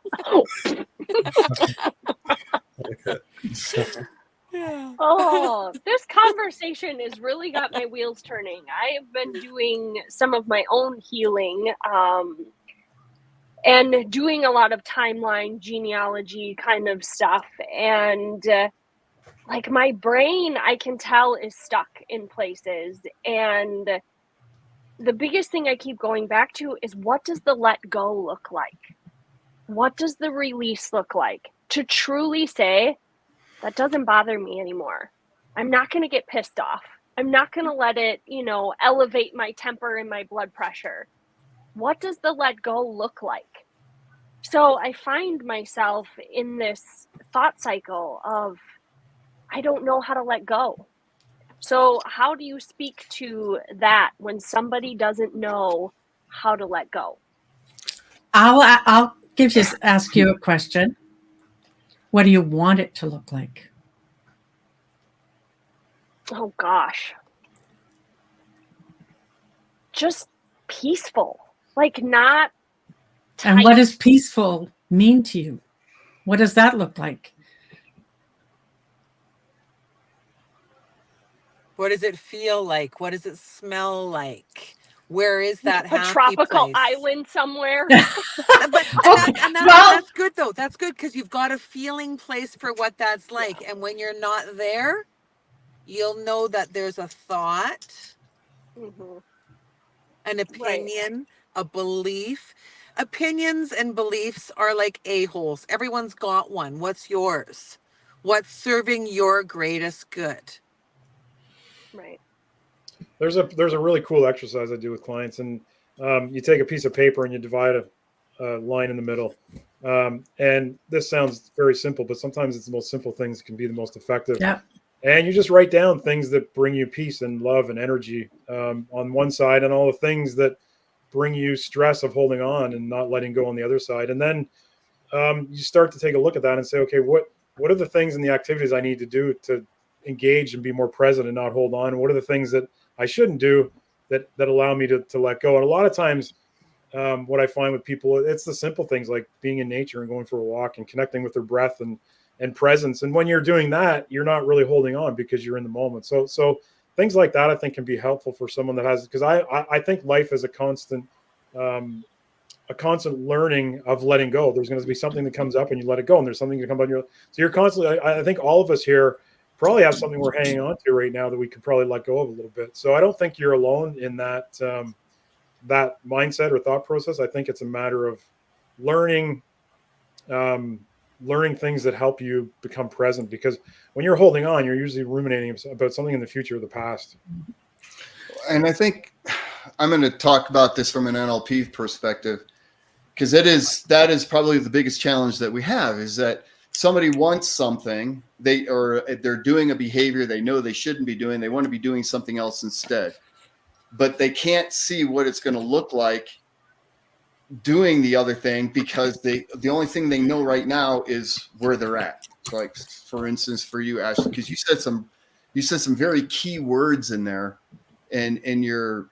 Yeah. Oh, this conversation has really got my wheels turning. I have been doing some of my own healing, and doing a lot of timeline genealogy kind of stuff. And like my brain, I can tell, is stuck in places. And the biggest thing I keep going back to is, what does the let go look like? What does the release look like? To truly say, that doesn't bother me anymore. I'm not going to get pissed off. I'm not going to let it, elevate my temper and my blood pressure. What does the let go look like? So I find myself in this thought cycle of, I don't know how to let go. So how do you speak to that when somebody doesn't know how to let go? I'll ask you a question. What do you want it to look like? Oh gosh. Just peaceful. Like not tight. And what does peaceful mean to you? What does that look like? What does it feel like? What does it smell like? Where is that a happy tropical place? island somewhere? That's good though. That's good because you've got a feeling place for what that's like. And when you're not there, you'll know that there's a thought, an opinion, a belief. Opinions and beliefs are like a-holes. Everyone's got one. What's yours? What's serving your greatest good? Right. There's a really cool exercise I do with clients, and you take a piece of paper and you divide a line in the middle. And this sounds very simple, but sometimes it's the most simple things that can be the most effective. Yeah. And you just write down things that bring you peace and love and energy on one side, and all the things that bring you stress of holding on and not letting go on the other side. And then you start to take a look at that and say, okay, what are the things and the activities I need to do to engage and be more present and not hold on? What are the things that I shouldn't do that allow me to let go? And a lot of times what I find with people, it's the simple things like being in nature and going for a walk and connecting with their breath and presence. And when you're doing that, you're not really holding on because you're in the moment. So things like that, I think, can be helpful for someone that has, because I think life is a constant learning of letting go. There's going to be something that comes up and you let it go, and there's something that comes on your. So you're constantly. I think all of us here probably have something we're hanging on to right now that we could probably let go of a little bit. So I don't think you're alone in that that mindset or thought process. I think it's a matter of learning things that help you become present, because when you're holding on, you're usually ruminating about something in the future or the past. And I think I'm going to talk about this from an NLP perspective, because that is probably the biggest challenge that we have, is that somebody wants something, they're doing a behavior they know they shouldn't be doing. They want to be doing something else instead, but they can't see what it's going to look like doing the other thing, because the only thing they know right now is where they're at. So, like, for instance, for you, Ashley, because you said some very key words in there, and you're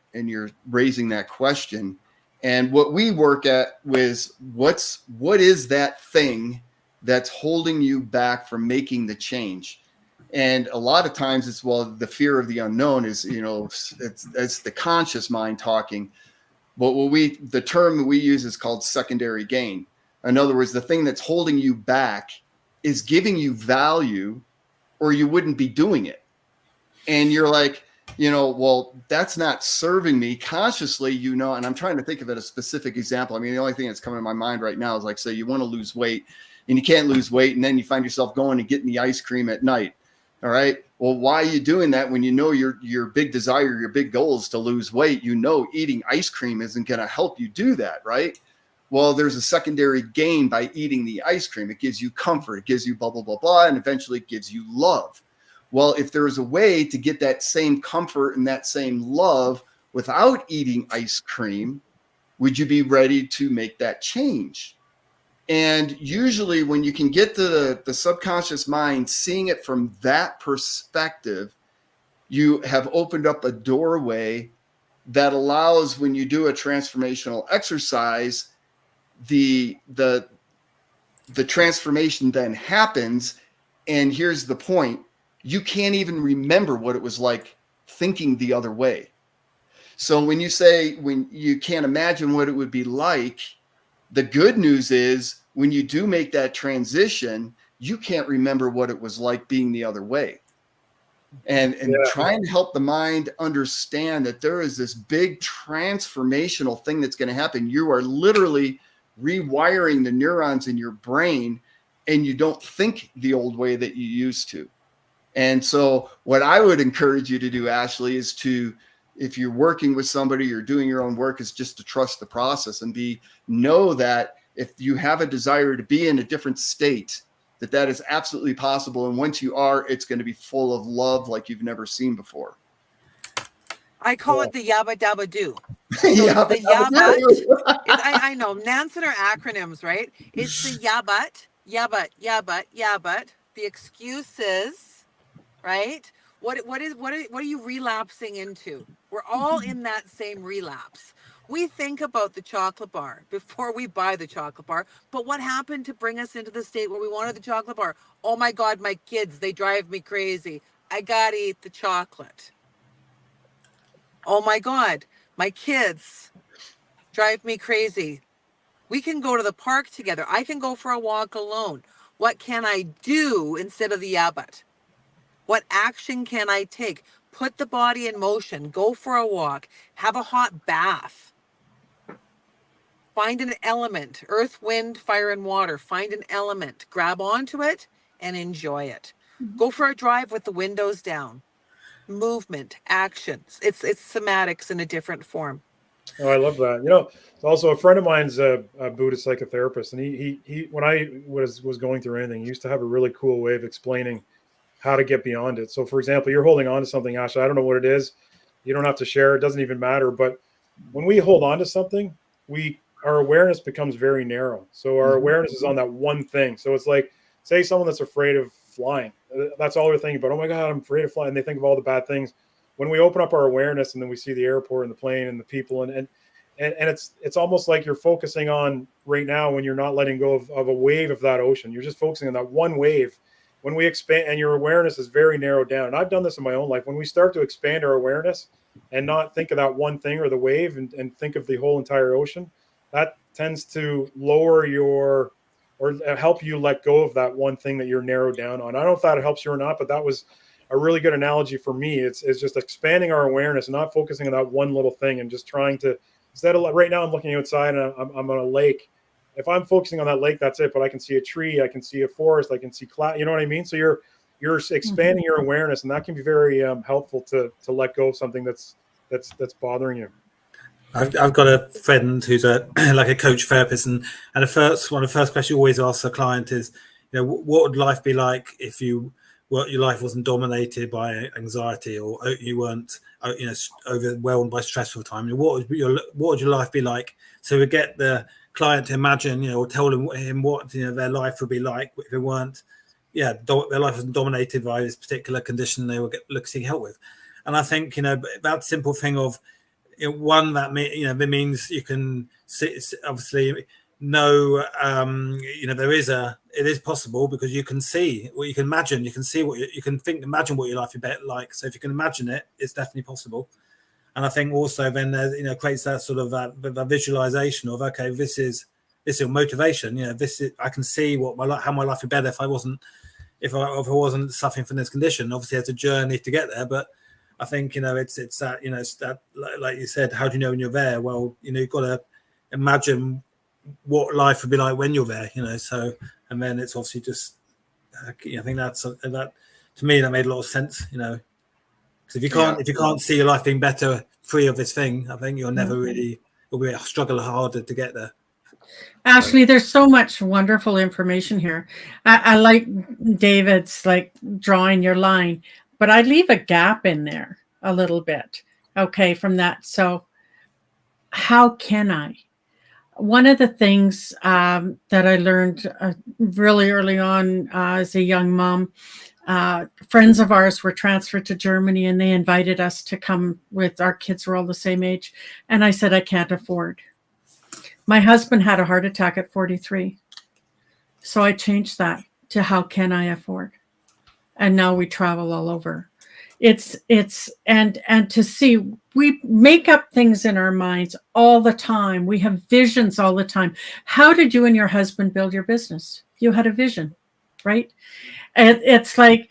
raising that question. And what we work at was what is that thing that's holding you back from making the change? And a lot of times it's, well, the fear of the unknown is, it's the conscious mind talking. But the term we use is called secondary gain. In other words, the thing that's holding you back is giving you value, or you wouldn't be doing it. And you're like, well, that's not serving me consciously, and I'm trying to think of a specific example. I mean, the only thing that's coming to my mind right now is, like, say you want to lose weight and you can't lose weight, and then you find yourself going and getting the ice cream at night. All right. Well, why are you doing that when you know your big desire, your big goal is to lose weight? Eating ice cream isn't going to help you do that, right? Well, there's a secondary gain by eating the ice cream. It gives you comfort. It gives you blah, blah, blah, blah, and eventually it gives you love. Well, if there is a way to get that same comfort and that same love without eating ice cream, would you be ready to make that change? And usually when you can get to the subconscious mind, seeing it from that perspective, you have opened up a doorway that allows, when you do a transformational exercise, the transformation then happens. And here's the point: you can't even remember what it was like thinking the other way. So when you say, when you can't imagine what it would be like, the good news is when you do make that transition, you can't remember what it was like being the other way. And trying to help the mind understand that there is this big transformational thing that's going to happen. You are literally rewiring the neurons in your brain, and you don't think the old way that you used to. And so what I would encourage you to do, Ashley, is to, if you're working with somebody, you're doing your own work, is just to trust the process and know that if you have a desire to be in a different state, that is absolutely possible. And once you are, it's going to be full of love like you've never seen before. I call it the yabba dabba do. Yabba The yabba. I know. Nance are acronyms, right? It's the yabbat, yabbat, yabbat, yabbat. The excuses, right? What are you relapsing into? We're all in that same relapse. We think about the chocolate bar before we buy the chocolate bar, but what happened to bring us into the state where we wanted the chocolate bar? Oh my God, my kids, they drive me crazy. I gotta eat the chocolate. Oh my God, my kids drive me crazy. We can go to the park together. I can go for a walk alone. What can I do instead of the yabbat? What action can I take? Put the body in motion, go for a walk, have a hot bath. Find an element, earth, wind, fire, and water. Find an element, grab onto it and enjoy it. Go for a drive with the windows down. Movement, actions. It's somatics in a different form. Oh, I love that. Also a friend of mine's a Buddhist psychotherapist, and he when I was going through anything, he used to have a really cool way of explaining how to get beyond it. So, for example, you're holding on to something, Asha. I don't know what it is. You don't have to share. It doesn't even matter. But when we hold on to something, our awareness becomes very narrow. So our awareness is on that one thing. So it's like, say someone that's afraid of flying. That's all they're thinking about. Oh my God, I'm afraid of flying. And they think of all the bad things. When we open up our awareness and then we see the airport and the plane and the people and it's almost like you're focusing on right now when you're not letting go of a wave of that ocean. You're just focusing on that one wave. When we expand, and your awareness is very narrowed down. And I've done this in my own life. When we start to expand our awareness and not think of that one thing or the wave and think of the whole entire ocean, that tends to lower or help you let go of that one thing that you're narrowed down on. I don't know if that helps you or not, but that was a really good analogy for me. It's just expanding our awareness and not focusing on that one little thing and just trying to, instead of, right now I'm looking outside and I'm on a lake. If I'm focusing on that lake, that's it. But I can see a tree, I can see a forest, I can see cloud. You know what I mean? So you're expanding your awareness, and that can be very helpful to let go of something that's bothering you. I've got a friend who's like a coach therapist, and one of the first questions you always ask a client is, what would life be like if your life wasn't dominated by anxiety, or you weren't overwhelmed by stress all the time? What would your life be like? So we get the client to imagine, or tell him what their life would be like if it weren't, their life wasn't dominated by this particular condition they were looking help with. And I think that simple thing of one that that means you can obviously know it is possible, because you can see what you can imagine, you can see what you can think, imagine what your life would be like. So if you can imagine it, it's definitely possible. And I think also then creates that sort of that visualization of, okay, this is motivation. I can see how my life would be better if I wasn't suffering from this condition. Obviously, it's a journey to get there, but I think it's that like you said, how do you know when you're there? Well, you've got to imagine what life would be like when you're there. So, and then it's obviously just I think that to me that made a lot of sense. Because if you can't see your life being better free of this thing, I think you'll never really, it'll be a struggle harder to get there. Ashley, there's so much wonderful information here. I like David's drawing your line, but I leave a gap in there a little bit. Okay, from that. So how can I? One of the things that I learned really early on as a young mom, Friends of ours were transferred to Germany, and they invited us to come with our kids were all the same age. And I said, I can't afford. My husband had a heart attack at 43. So I changed that to how can I afford? And now we travel all over. And to see, we make up things in our minds all the time. We have visions all the time. How did you and your husband build your business? You had a vision, right? And it's like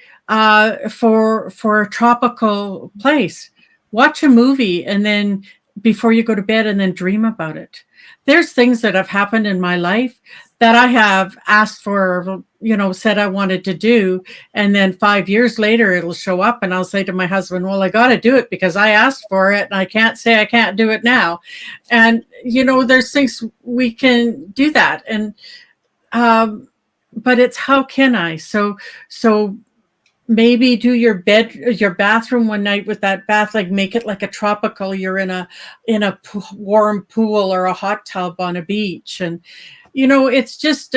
for a tropical place, watch a movie and then before you go to bed and then dream about it. There's things that have happened in my life that I have asked for, said I wanted to do. And then 5 years later, it'll show up and I'll say to my husband, well, I got to do it because I asked for it. And I can't say I can't do it now. And, there's things we can do that. And, but it's how can I? So maybe do your bathroom one night with that bath, like make it like a tropical, you're in a warm pool or a hot tub on a beach. And, it's just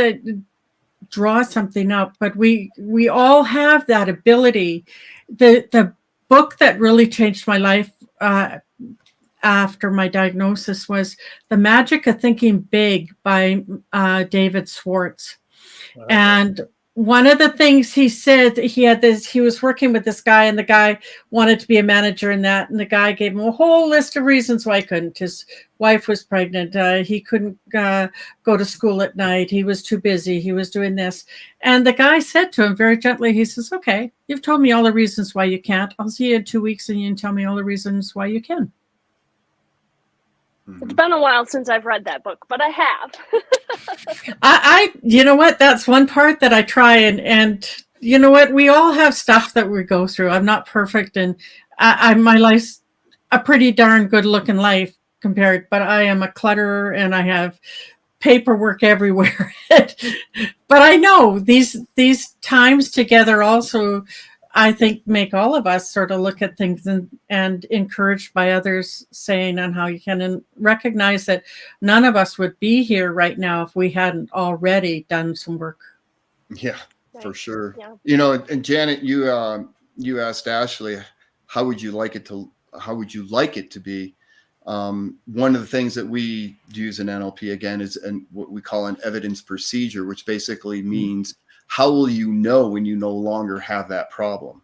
draw something up, but we all have that ability. The book that really changed my life after my diagnosis was The Magic of Thinking Big by David Schwartz. Wow. And one of the things he said, he was working with this guy and the guy wanted to be a manager in that. And the guy gave him a whole list of reasons why he couldn't. His wife was pregnant. He couldn't go to school at night. He was too busy. He was doing this. And the guy said to him very gently, he says, okay, you've told me all the reasons why you can't. I'll see you in 2 weeks and you can tell me all the reasons why you can. It's been a while since I've read that book, but I have. I you know what? That's one part that I try and you know what? We all have stuff that we go through. I'm not perfect, and my life's a pretty darn good looking life compared, but I am a clutterer and I have paperwork everywhere. But I know these times together also, I think, make all of us sort of look at things and encouraged by others saying on how you can, and recognize that none of us would be here right now if we hadn't already done some work. Yeah, for sure. Yeah. And Janet, you asked Ashley, how would you like it to be? One of the things that we use in NLP again is what we call an evidence procedure, which basically means how will you know when you no longer have that problem,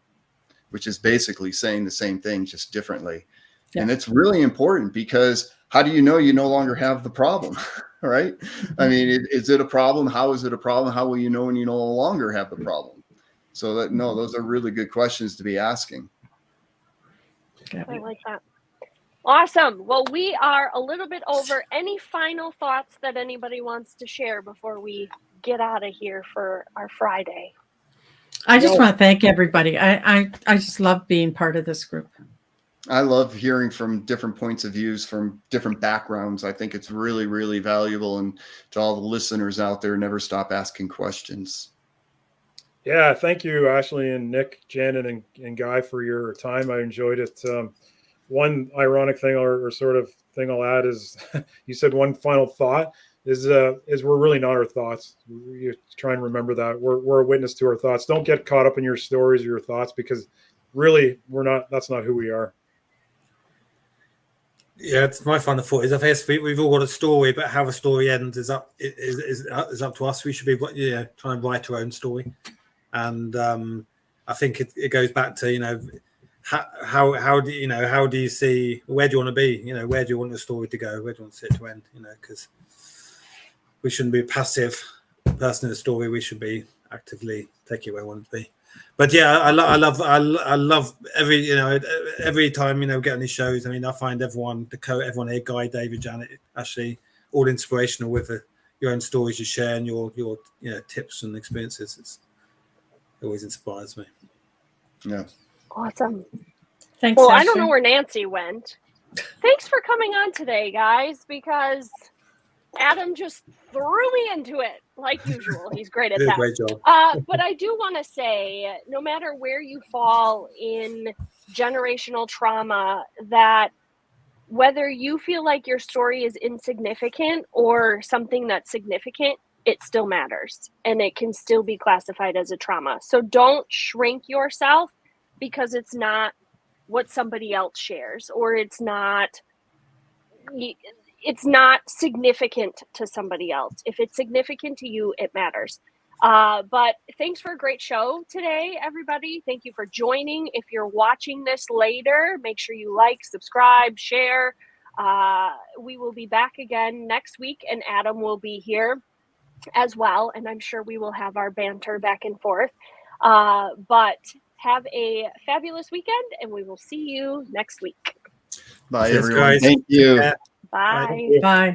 which is basically saying the same thing, just differently. Yeah. And it's really important because how do you know you no longer have the problem, right? I mean, is it a problem? How is it a problem? How will you know when you no longer have the problem? So those are really good questions to be asking. I like that. Awesome. Well, we are a little bit over. Any final thoughts that anybody wants to share before we get out of here for our Friday? I just want to thank everybody. I just love being part of this group. I love hearing from different points of views from different backgrounds. I think it's really, really valuable. And to all the listeners out there, never stop asking questions. Yeah, thank you, Ashley and Nick, Janet, and Guy for your time. I enjoyed it. One ironic thing or sort of thing I'll add is you said one final thought is we're really not our thoughts. You try and remember that we're a witness to our thoughts. Don't get caught up in your stories or your thoughts because really that's not who we are. Yeah, it's my final thought is I guess we've all got a story, but how the story ends is up to us. We should be trying to write our own story. And I think it goes back to, how do you see, where do you want to be? Where do you want the story to go? Where do you want it to end? Because we shouldn't be a passive person in the story. We should be actively taking it where we want it to be. But yeah, I love every time we get on these shows. I mean, I find everyone here, Guy, David, Janet, Ashley, all inspirational with your own stories you share and your tips and experiences. It always inspires me. Yeah. Awesome. Thanks. Well, Ashley. I don't know where Nancy went. Thanks for coming on today, guys, because Adam just threw me into it like usual. He's great at that. Great job. But I do want to say, no matter where you fall in generational trauma, that whether you feel like your story is insignificant or something that's significant, it still matters and it can still be classified as a trauma. So don't shrink yourself because it's not what somebody else shares, or it's not significant to somebody else. If it's significant to you, it matters. But thanks for a great show today, everybody. Thank you for joining. If you're watching this later, make sure you like, subscribe, share. We will be back again next week, and Adam will be here as well. And I'm sure we will have our banter back and forth. But have a fabulous weekend, and we will see you next week. Bye, Thanks, everyone. guys. Thank you. Yeah. Bye. Bye.